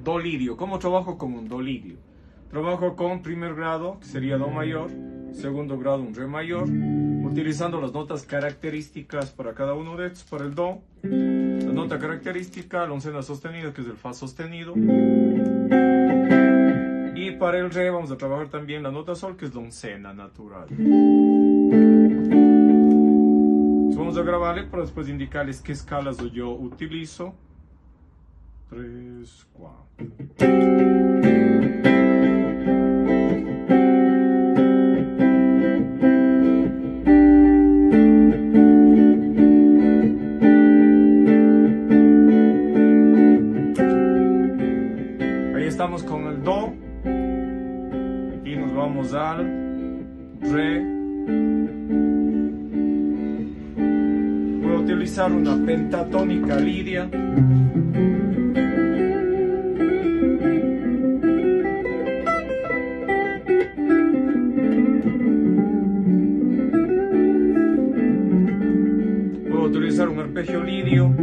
do lidio. ¿Cómo trabajo con un do lidio? Trabajo con primer grado, que sería do mayor, segundo grado un re mayor, utilizando las notas características para cada uno de estos. Para el do, la nota característica, la oncena sostenida, que es el fa sostenido. Y para el re vamos a trabajar también la nota sol, que es la oncena natural. Entonces vamos a grabarle para después indicarles qué escalas yo utilizo. 3, 4. Ahí estamos con el do y nos vamos al re. Voy a utilizar una pentatónica lidia. Voy a utilizar un arpegio lidio.